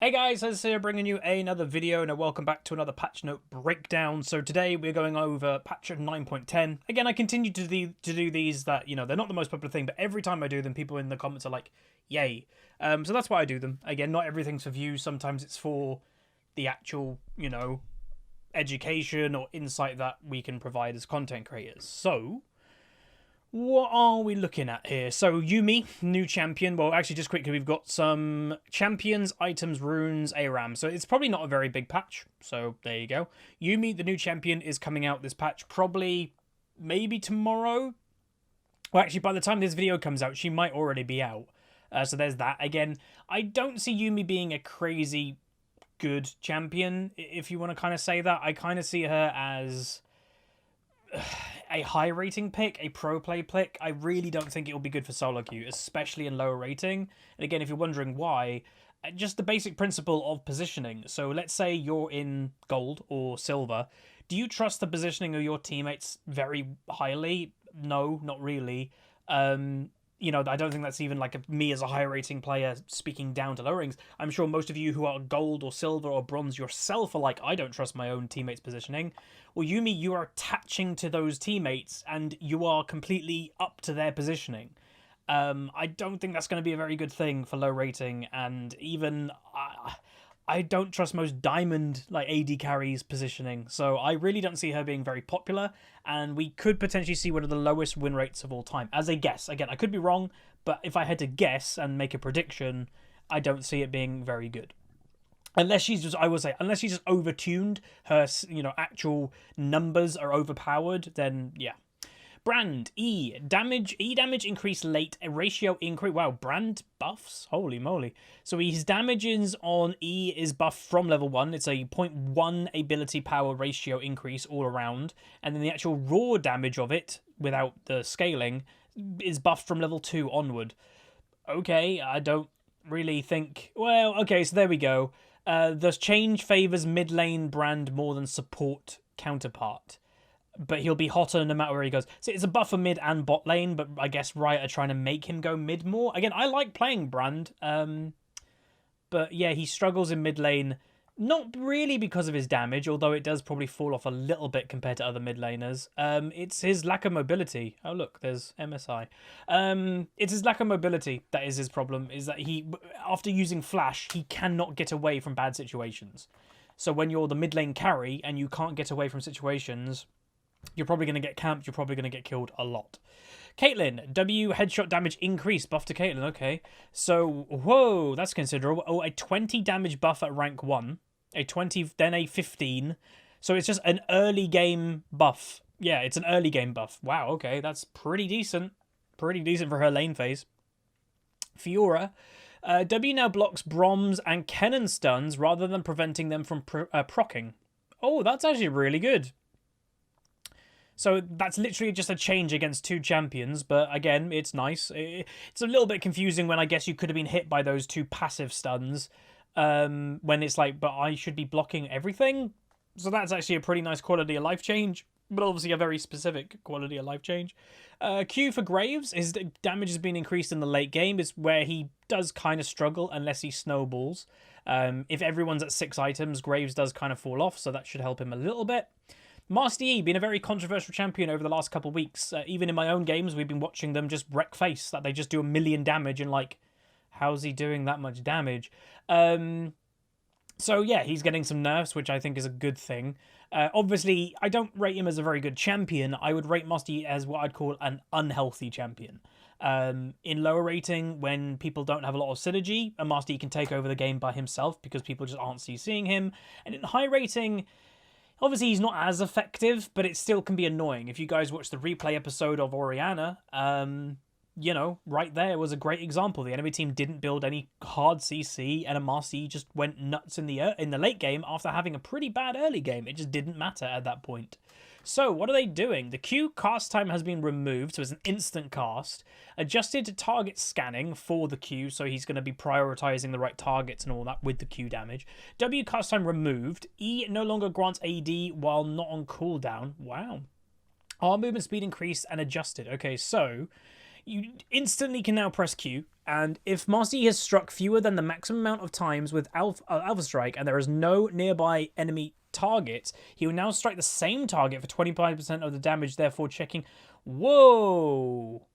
Hey guys, Huzzy here bringing you another video and welcome back to another patch note breakdown. So today we're going over patch 9.10. Again, I continue to do these that, they're not the most popular thing, but every time I do them, people in the comments are like, yay. So that's why I do them. Again, not everything's for views. Sometimes it's for the actual, education or insight that we can provide as content creators. So what are we looking at here? So, Yuumi, new champion. Well, actually, just quickly, we've got some champions, items, runes, ARAM. So, it's probably not a very big patch. So, there you go. Yuumi, the new champion, is coming out this patch probably, maybe tomorrow. Well, actually, by the time this video comes out, she might already be out. So, there's that. Again, I don't see Yuumi being a crazy good champion, if you want to kind of say that. I kind of see her as a high rating pick, a pro play pick. I really don't think it will be good for solo queue, especially in lower rating. And again, if you're wondering why, just the basic principle of positioning. So let's say you're in gold or silver. Do you trust the positioning of your teammates very highly? No, not really. I don't think that's even like me as a high rating player speaking down to low rings. I'm sure most of you who are gold or silver or bronze yourself are like, I don't trust my own teammates' positioning. Well, Yuumi, you are attaching to those teammates and you are completely up to their positioning. I don't think that's going to be a very good thing for low rating, and even I don't trust most diamond like AD carries positioning, so I really don't see her being very popular, and we could potentially see one of the lowest win rates of all time. As a guess, again, I could be wrong, but if I had to guess and make a prediction, I don't see it being very good. Unless she's just, I would say, unless she's just overtuned, her, actual numbers are overpowered, then yeah. Brand, E damage increase late, a ratio increase. Wow, brand buffs, holy moly. So his damages on E is buffed from level 1. It's a 0.1 ability power ratio increase all around, and then the actual raw damage of it without the scaling is buffed from level 2 onward. Okay, I don't really think, well, okay, so there we go. The change favors mid lane brand more than support counterpart, but he'll be hotter no matter where he goes. So it's a buff for mid and bot lane, but I guess Riot are trying to make him go mid more. Again, I like playing Brand, but yeah, he struggles in mid lane, not really because of his damage, although it does probably fall off a little bit compared to other mid laners. It's his lack of mobility. Oh look, there's MSI. It's his lack of mobility that is his problem, is that he, after using Flash, he cannot get away from bad situations. So when you're the mid lane carry and you can't get away from situations, you're probably going to get camped, you're probably going to get killed a lot. Caitlyn, W headshot damage increase, buff to Caitlyn, okay. So, whoa, that's considerable. Oh, a 20 damage buff at rank 1, a 20, then a 15. So it's just an early game buff. Yeah, it's an early game buff. Wow, okay, that's pretty decent. Pretty decent for her lane phase. Fiora, W now blocks Broms and Kennen stuns rather than preventing them from proccing. Oh, that's actually really good. So that's literally just a change against two champions, but again, it's nice. It's a little bit confusing when I guess you could have been hit by those two passive stuns, when it's like, but I should be blocking everything? So that's actually a pretty nice quality of life change, but obviously a very specific quality of life change. Q for Graves, his damage has been increased in the late game, is where he does kind of struggle unless he snowballs. If everyone's at 6 items, Graves does kind of fall off, so that should help him a little bit. Master Yi, been a very controversial champion over the last couple of weeks. Even in my own games, we've been watching them just wreck face, that they just do 1 million damage, and like, how's he doing that much damage? So yeah, he's getting some nerfs, which I think is a good thing. Obviously, I don't rate him as a very good champion. I would rate Master Yi as what I'd call an unhealthy champion. In lower rating, when people don't have a lot of synergy, a Master Yi can take over the game by himself because people just aren't CCing him. And in high rating, obviously, he's not as effective, but it still can be annoying. If you guys watch the replay episode of Orianna, right there was a great example. The enemy team didn't build any hard CC, and a Master Yi just went nuts in the late game after having a pretty bad early game. It just didn't matter at that point. So, what are they doing? The Q cast time has been removed, so it's an instant cast. Adjusted to target scanning for the Q, so he's going to be prioritizing the right targets and all that with the Q damage. W cast time removed. E no longer grants AD while not on cooldown. Wow. R movement speed increased and adjusted. Okay, so You instantly can now press Q, and if Master Yi has struck fewer than the maximum amount of times with Alpha Strike and there is no nearby enemy targets, he will now strike the same target for 25% of the damage, therefore checking. Whoa!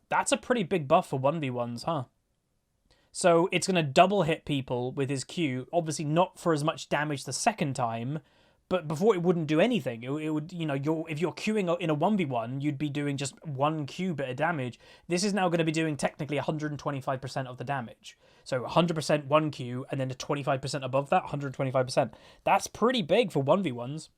That's a pretty big buff for 1v1s, huh? So it's going to double hit people with his Q, obviously not for as much damage the second time, but before it wouldn't do anything. It would, you know, if you're queuing in a 1v1, you'd be doing just 1 Q bit of damage. This is now going to be doing technically 125% of the damage. So 100% 1 Q, and then a 25% above that, 125%. That's pretty big for 1v1s.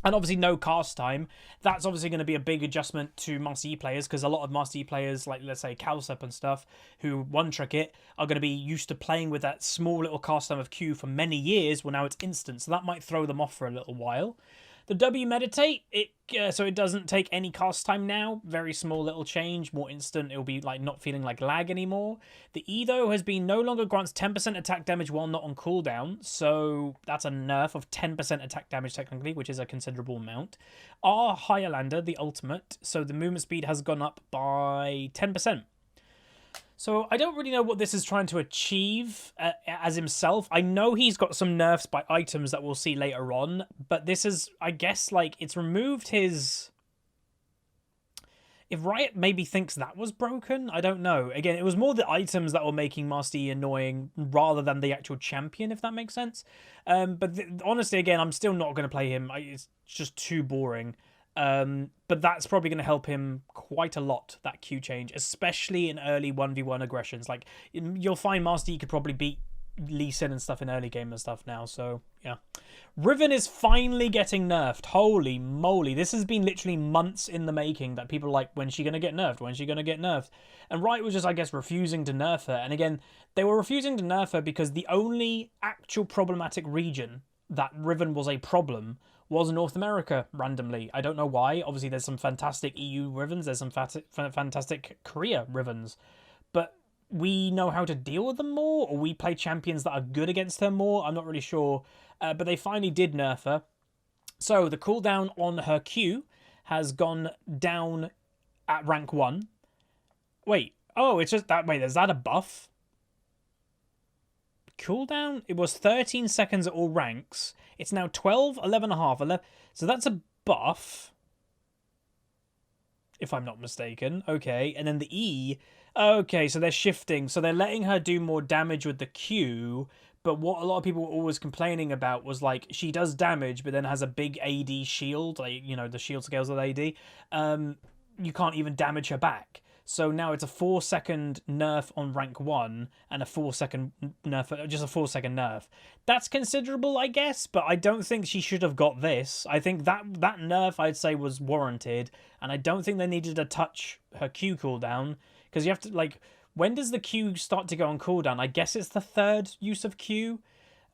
And obviously no cast time. That's obviously going to be a big adjustment to Master Yi players, because a lot of Master Yi players, like let's say Cowsep and stuff, who one-trick it, are going to be used to playing with that small little cast time of Q for many years. Well, now it's instant, so that might throw them off for a little while. The W Meditate, so it doesn't take any cast time now. Very small little change, more instant. It'll be like not feeling like lag anymore. The E, though, has been no longer grants 10% attack damage while not on cooldown. So that's a nerf of 10% attack damage technically, which is a considerable amount. R, Higher Lander, the ultimate. So the movement speed has gone up by 10%. So I don't really know what this is trying to achieve as himself. I know he's got some nerfs by items that we'll see later on, but this is, I guess, like, it's removed his... If Riot maybe thinks that was broken, I don't know. Again, it was more the items that were making Master Yi annoying rather than the actual champion, if that makes sense. But honestly, again, I'm still not going to play him. It's just too boring. But that's probably going to help him quite a lot, that Q change, especially in early 1v1 aggressions. Like, you'll find Master Yi could probably beat Lee Sin and stuff in early game and stuff now, so yeah. Riven is finally getting nerfed. Holy moly, this has been literally months in the making, that people are like, when's she going to get nerfed? When's she going to get nerfed? And Riot was just, I guess, refusing to nerf her. And again, they were refusing to nerf her because the only actual problematic region that Riven was a problem was North America, randomly. I don't know why. Obviously, there's some fantastic EU Rivens. There's some fantastic Korea Rivens. But we know how to deal with them more, or we play champions that are good against her more. I'm not really sure. But they finally did nerf her. So the cooldown on her Q has gone down at rank 1. Wait. Oh, it's just that. Wait, is that a buff? Cooldown? It was 13 seconds at all ranks. It's now 12, 11.5, 11. So that's a buff, if I'm not mistaken. Okay, and then the E. Okay, so they're shifting. So they're letting her do more damage with the Q. But what a lot of people were always complaining about was, like, she does damage, but then has a big AD shield. Like, you know, the shield scales of AD. You can't even damage her back. So now it's a 4-second nerf on rank 1 and a 4-second nerf, just a 4-second nerf. That's considerable, I guess, but I don't think she should have got this. I think that nerf, I'd say, was warranted, and I don't think they needed to touch her Q cooldown, because you have to, like, when does the Q start to go on cooldown? I guess it's the 3rd use of Q,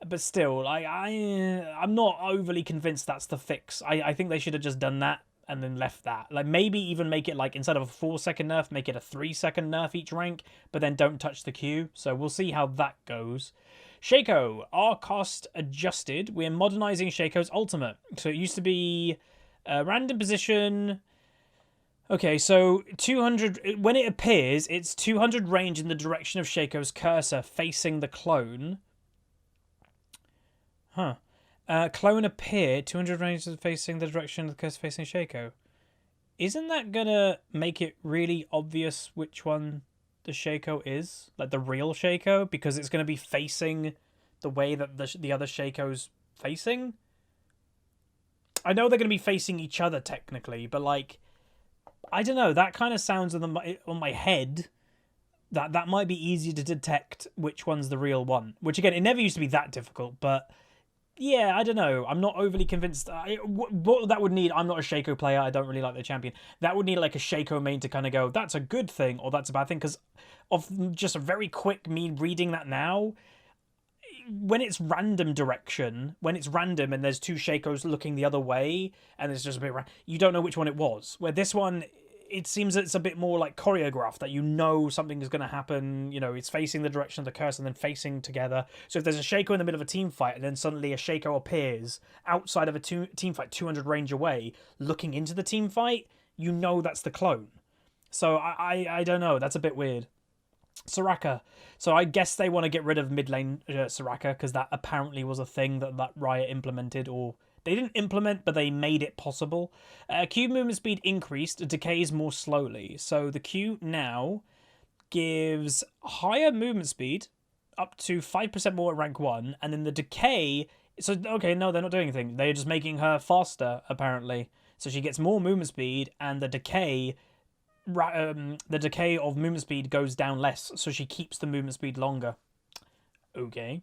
but still, I'm not overly convinced that's the fix. I think they should have just done that and then left that. Like, maybe even make it, like, instead of a 4-second nerf, make it a 3-second nerf each rank, but then don't touch the Q. So we'll see how that goes. Shaco, our cost adjusted. We're modernizing Shaco's ultimate. So it used to be a random position. Okay, so 200, when it appears, it's 200 range in the direction of Shaco's cursor facing the clone. Huh. Clone appear, 200 range facing the direction of the cursor facing Shaco. Isn't that gonna make it really obvious which one the Shaco is? Like the real Shaco? Because it's gonna be facing the way that the other Shaco's facing? I know they're gonna be facing each other technically, but like, I don't know, that kind of sounds on my head that might be easier to detect which one's the real one. Which again, it never used to be that difficult, but yeah, I don't know. I'm not overly convinced. What that would need, I'm not a Shaco player. I don't really like the champion. That would need like a Shaco main to kind of go, that's a good thing or that's a bad thing. Because of just a very quick me reading that now, when it's random direction, when it's random and there's 2 Shacos looking the other way and it's just a bit you don't know which one it was. Where this one, it seems it's a bit more like choreographed, that you know something is going to happen. You know, it's facing the direction of the cursor and then facing together. So if there's a Shaco in the middle of a team fight and then suddenly a Shaco appears outside of a team fight 200 range away, looking into the team fight, you know that's the clone. So I don't know. That's a bit weird. Soraka. So I guess they want to get rid of mid lane Soraka because that apparently was a thing that Riot implemented, or they didn't implement, but they made it possible. Q movement speed increased, decays more slowly. So the Q now gives higher movement speed, up to 5% more at rank 1, and then the decay... So, okay, no, they're not doing anything. They're just making her faster, apparently. So she gets more movement speed, and the decay of movement speed goes down less, so she keeps the movement speed longer. Okay.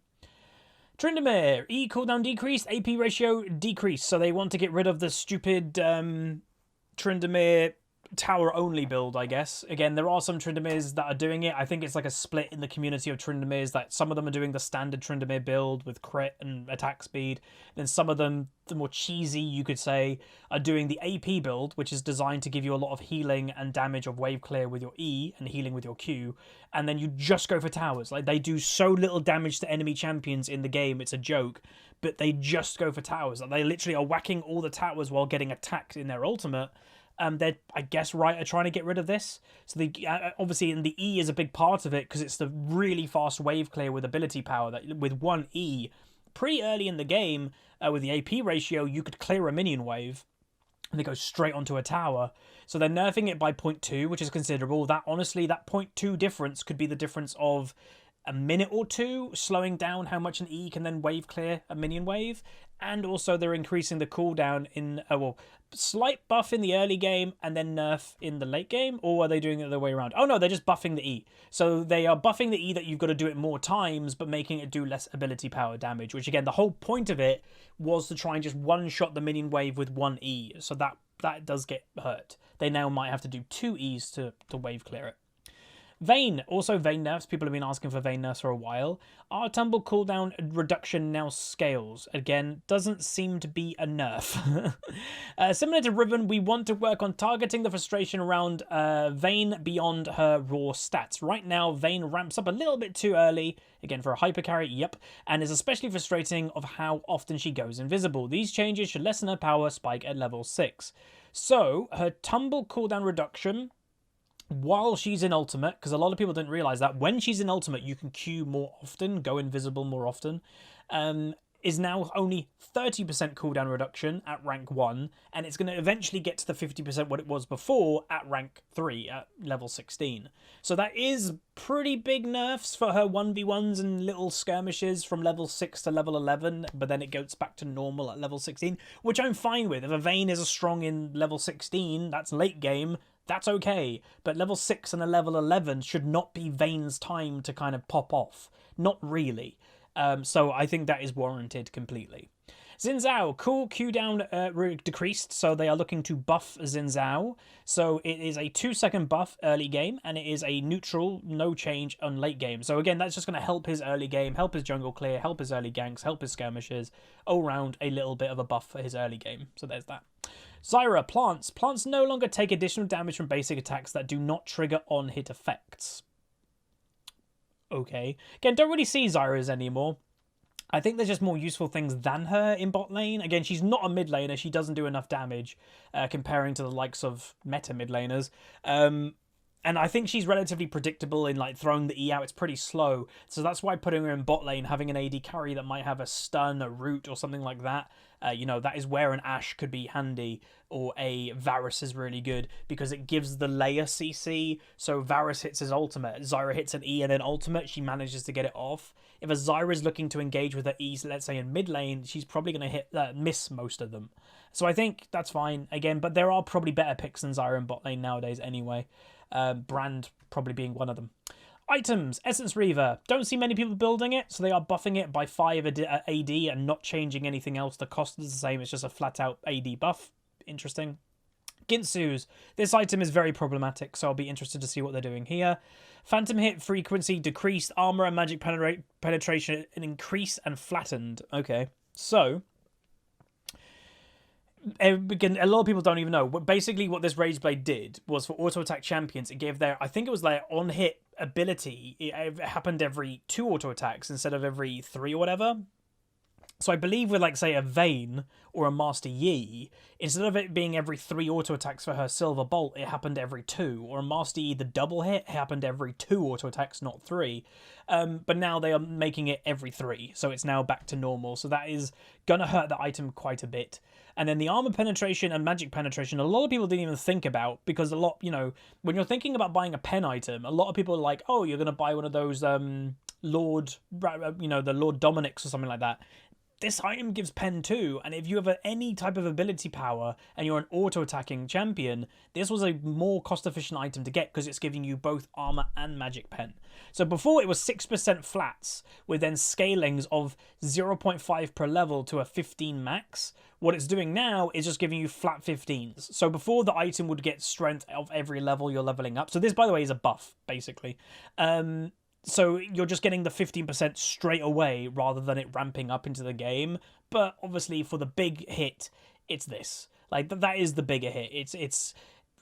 Tryndamere, E cooldown decreased, AP ratio decreased. So they want to get rid of the stupid Tryndamere tower-only build, I guess. Again, there are some Tryndameres that are doing it. I think it's like a split in the community of Tryndameres, that some of them are doing the standard Tryndamere build with crit and attack speed. Then some of them, the more cheesy, you could say, are doing the AP build, which is designed to give you a lot of healing and damage of wave clear with your E and healing with your Q. And then you just go for towers. Like, they do so little damage to enemy champions in the game, it's a joke. But they just go for towers. Like, they literally are whacking all the towers while getting attacked in their ultimate. They're, I guess, Riot are trying to get rid of this. So they obviously, and the E is a big part of it because it's the really fast wave clear with ability power. That with one E, pretty early in the game, with the AP ratio, you could clear a minion wave, and they go straight onto a tower. So they're nerfing it by 0.2, which is considerable. That honestly, that 0.2 difference could be the difference of a minute or two, slowing down how much an E can then wave clear a minion wave. And also they're increasing the cooldown in, slight buff in the early game and then nerf in the late game. Or are they doing it the other way around? Oh no, they're just buffing the E. So they are buffing the E that you've got to do it more times, but making it do less ability power damage. Which again, the whole point of it was to try and just one-shot the minion wave with one E. So that does get hurt. They now might have to do 2 E's to wave clear it. Vayne, also Vayne nerfs. People have been asking for Vayne nerfs for a while. Our tumble cooldown reduction now scales. Again, doesn't seem to be a nerf. Similar to Riven, we want to work on targeting the frustration around Vayne beyond her raw stats. Right now, Vayne ramps up a little bit too early, again for a hyper carry, yep, and is especially frustrating of how often she goes invisible. These changes should lessen her power spike at level 6. So, her tumble cooldown reduction, while she's in ultimate, because a lot of people didn't realize that when she's in ultimate you can Q more often, go invisible more often, is now only 30% cooldown reduction at rank 1, and it's going to eventually get to the 50% what it was before at rank 3 at level 16. So that is pretty big nerfs for her 1v1s and little skirmishes from level 6 to level 11, but then it goes back to normal at level 16, which I'm fine with. If a Vayne is strong in level 16, that's late game, that's okay, but level 6 and a level 11 should not be Vayne's time to kind of pop off. Not really. So I think that is warranted completely. Xin Zhao, cool cooldown decreased, so they are looking to buff Xin Zhao. So it is a 2-second buff early game, and it is a neutral, no change on late game. So again, that's just going to help his early game, help his jungle clear, help his early ganks, help his skirmishes. All round a little bit of a buff for his early game. So there's that. Zyra, plants. Plants no longer take additional damage from basic attacks that do not trigger on-hit effects. Okay. Again, don't really see Zyra's anymore. I think there's just more useful things than her in bot lane. Again, she's not a mid laner. She doesn't do enough damage comparing to the likes of meta mid laners. And I think she's relatively predictable in like throwing the E out. It's pretty slow. So that's why putting her in bot lane, having an AD carry that might have a stun, a root or something like that, you know, that is where an Ashe could be handy, or a Varus is really good because it gives the layer CC. So Varus hits his ultimate, Zyra hits an E and then ultimate, she manages to get it off. If a Zyra is looking to engage with her E's, let's say in mid lane, she's probably going to miss most of them. So I think that's fine again, but there are probably better picks than Zyra in bot lane nowadays anyway. Brand probably being one of them. Items, Essence Reaver. Don't see many people building it, so they are buffing it by 5 AD and not changing anything else. The cost is the same, it's just a flat out AD buff. Interesting. Ginsu's. This item is very problematic, so I'll be interested to see what they're doing here. Phantom hit frequency decreased, armor and magic penetration increased and flattened. Okay, so again, a lot of people don't even know. Basically, what this Rageblade did was for auto attack champions, it gave their, I think it was their on hit ability. It happened every 2 auto attacks instead of every 3 or whatever. So I believe with, like, say, a Vayne or a Master Yi, instead of it being every 3 auto attacks for her Silver Bolt, it happened every 2. Or a Master Yi, the double hit, happened every 2 auto attacks, not 3. But now they are making it every 3, so it's now back to normal. So that is gonna hurt the item quite a bit. And then the armor penetration and magic penetration, a lot of people didn't even think about, because a lot, you know, when you're thinking about buying a pen item, a lot of people are like, oh, you're gonna buy one of those Lord, you know, the Lord Dominics or something like that. This item gives pen too, and if you have any type of ability power and you're an auto-attacking champion, this was a more cost-efficient item to get because it's giving you both armor and magic pen. So before it was 6% flats with then scalings of 0.5 per level to a 15 max. What it's doing now is just giving you flat 15s. So before, the item would get strength of every level you're leveling up. So this, by the way, is a buff, basically. So you're just getting the 15% straight away rather than it ramping up into the game. But obviously for the big hit, it's this. Like, that is the bigger hit. It's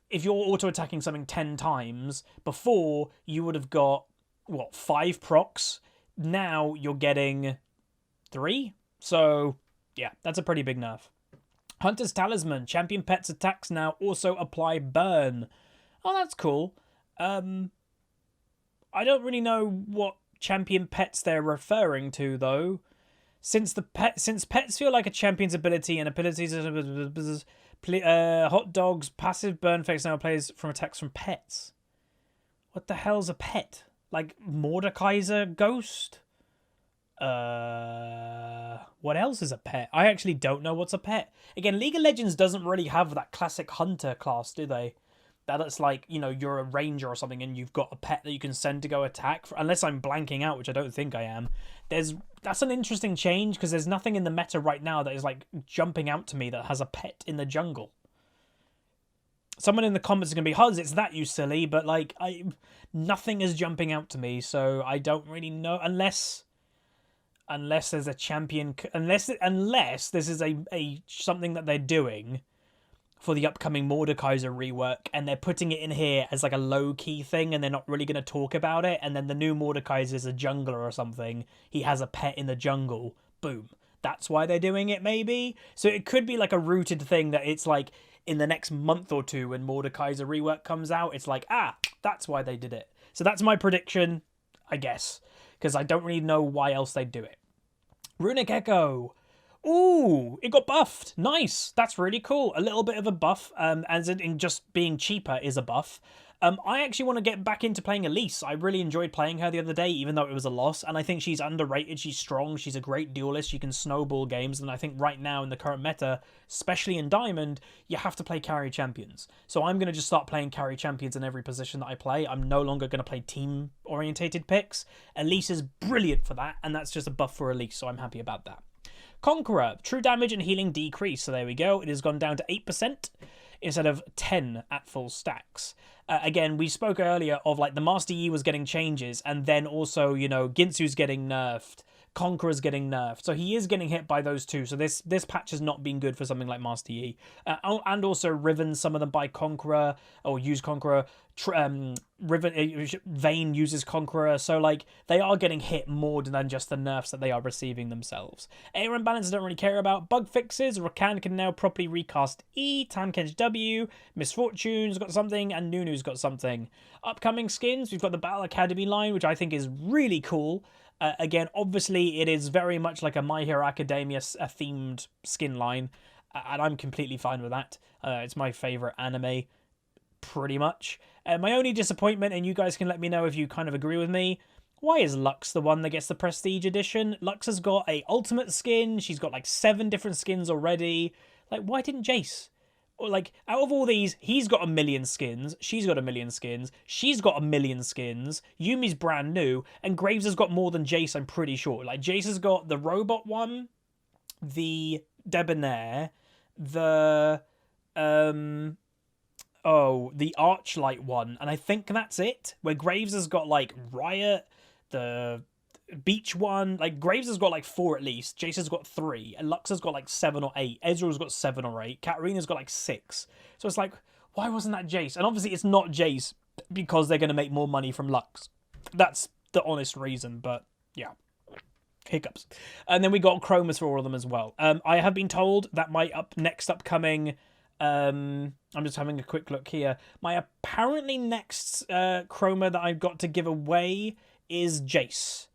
if you're auto-attacking something 10 times, before you would have got, what, 5 procs? Now you're getting 3? So, yeah, that's a pretty big nerf. Hunter's Talisman. Champion pets attacks now also apply burn. Oh, that's cool. I don't really know what champion pets they're referring to, though. Since pets feel like a champion's ability, and abilities hot dogs passive burn effects now plays from attacks from pets. What the hell's a pet? Like Mordekaiser Ghost? What else is a pet? I actually don't know what's a pet. Again, League of Legends doesn't really have that classic hunter class, do they? That's like, you know, you're a ranger or something and you've got a pet that you can send to go attack. Unless I'm blanking out, which I don't think I am. That's an interesting change, because there's nothing in the meta right now that is, like, jumping out to me that has a pet in the jungle. Someone in the comments is going to be, Huz, it's that, you silly. But, like, nothing is jumping out to me, so I don't really know. Unless there's a champion... Unless this is a something that they're doing for the upcoming Mordekaiser rework, and they're putting it in here as like a low-key thing, and they're not really going to talk about it, and then the new Mordekaiser is a jungler or something. He has a pet in the jungle. Boom. That's why they're doing it, maybe? So it could be like a rooted thing that it's like in the next month or two when Mordekaiser rework comes out, it's like, that's why they did it. So that's my prediction, I guess, because I don't really know why else they'd do it. Runic Echo. Ooh, it got buffed. Nice. That's really cool. A little bit of a buff, as in just being cheaper is a buff. I actually want to get back into playing Elise. I really enjoyed playing her the other day, even though it was a loss. And I think she's underrated. She's strong. She's a great duelist. She can snowball games. And I think right now in the current meta, especially in Diamond, you have to play carry champions. So I'm going to just start playing carry champions in every position that I play. I'm no longer going to play team-orientated picks. Elise is brilliant for that. And that's just a buff for Elise. So I'm happy about that. Conqueror, true damage and healing decrease. So there we go. It has gone down to 8% instead of 10 at full stacks. Again, we spoke earlier of like the Master Yi was getting changes, and then also, you know, Ginsu's getting nerfed. Conqueror's getting nerfed. So he is getting hit by those two. So this patch has not been good for something like Master Yi. And also Riven, some of them buy Conqueror or use Conqueror. Vayne uses Conqueror. So like they are getting hit more than just the nerfs that they are receiving themselves. Air imbalance I don't really care about. Bug fixes. Rakan can now properly recast E. Tankage W. Misfortune's got something. And Nunu's got something. Upcoming skins. We've got the Battle Academy line, which I think is really cool. Again, obviously, it is very much like a My Hero Academia themed skin line, and I'm completely fine with that. It's my favourite anime, pretty much. My only disappointment, and you guys can let me know if you kind of agree with me, why is Lux the one that gets the Prestige Edition? Lux has got a ultimate skin, she's got like 7 different skins already. Like, why didn't Jace? Or like, out of all these, he's got 1 million skins, she's got 1 million skins, she's got 1 million skins, Yumi's brand new, and Graves has got more than Jace, I'm pretty sure. Like, Jace has got the robot one, the Debonair, the Archlight one, and I think that's it. Where Graves has got like Riot, the Beach one, like Graves has got like 4 at least, Jace has got 3, and Lux has got like 7 or 8, Ezreal's got 7 or 8, Katarina's got like 6. So it's like, why wasn't that Jace? And obviously it's not Jace because they're going to make more money from Lux. That's the honest reason, but yeah. Hiccups. And then we got chromas for all of them as well. I have been told that my next upcoming... I'm just having a quick look here. My apparently next chroma that I've got to give away is Jace.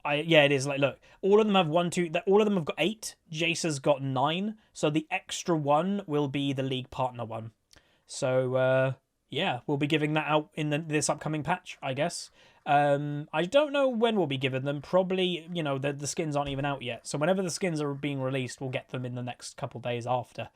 Yeah, it is. Like, look, all of them have all of them have got 8. Jace has got 9. So the extra one will be the League Partner one. So, yeah, we'll be giving that out in this upcoming patch, I guess. I don't know when we'll be giving them. Probably, you know, the skins aren't even out yet. So whenever the skins are being released, we'll get them in the next couple days after.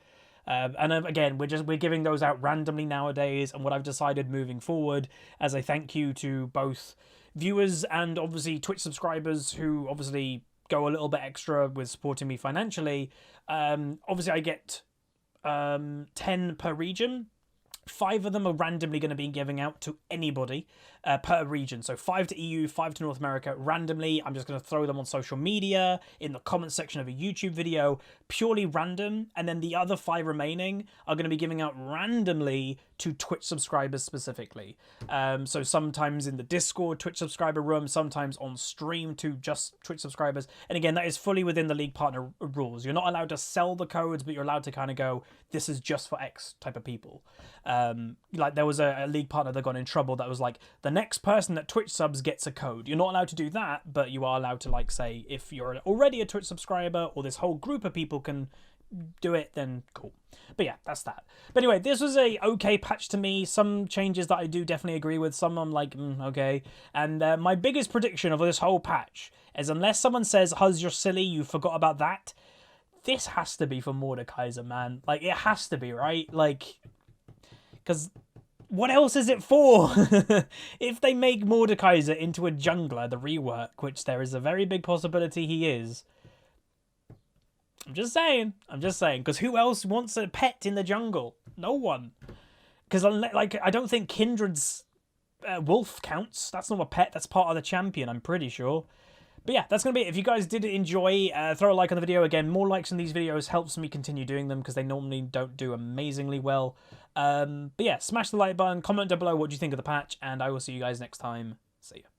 And again, we're giving those out randomly nowadays. And what I've decided moving forward, as a thank you to both viewers and obviously Twitch subscribers who obviously go a little bit extra with supporting me financially. Obviously, I get 10 per region. 5 of them are randomly going to be giving out to anybody per region. So 5 to EU, 5 to North America, randomly. I'm just going to throw them on social media, in the comment section of a YouTube video, purely random. And then the other 5 remaining are going to be giving out randomly to Twitch subscribers specifically. So sometimes in the Discord Twitch subscriber room, sometimes on stream to just Twitch subscribers. And again, that is fully within the League Partner rules. You're not allowed to sell the codes, but you're allowed to kind of go, this is just for X type of people. Like there was a League Partner that got in trouble that was like, the next person that Twitch subs gets a code. You're not allowed to do that, but you are allowed to, like, say, if you're already a Twitch subscriber or this whole group of people can do it, then cool. But yeah, that's that. But anyway, this was a okay patch to me. Some changes that I do definitely agree with. Some I'm like, okay. And my biggest prediction of this whole patch is, unless someone says, Huz, you're silly, you forgot about that, this has to be for Mordekaiser, man. Like, it has to be, right? Like, because what else is it for? If they make Mordekaiser into a jungler, the rework, which there is a very big possibility he is, I'm just saying, because who else wants a pet in the jungle? No one. Because, like, I don't think Kindred's wolf counts. That's not a pet, that's part of the champion, I'm pretty sure. But yeah, that's going to be it. If you guys did enjoy, throw a like on the video. Again, more likes in these videos helps me continue doing them because they normally don't do amazingly well. But yeah, smash the like button, comment down below what you think of the patch, and I will see you guys next time. See ya.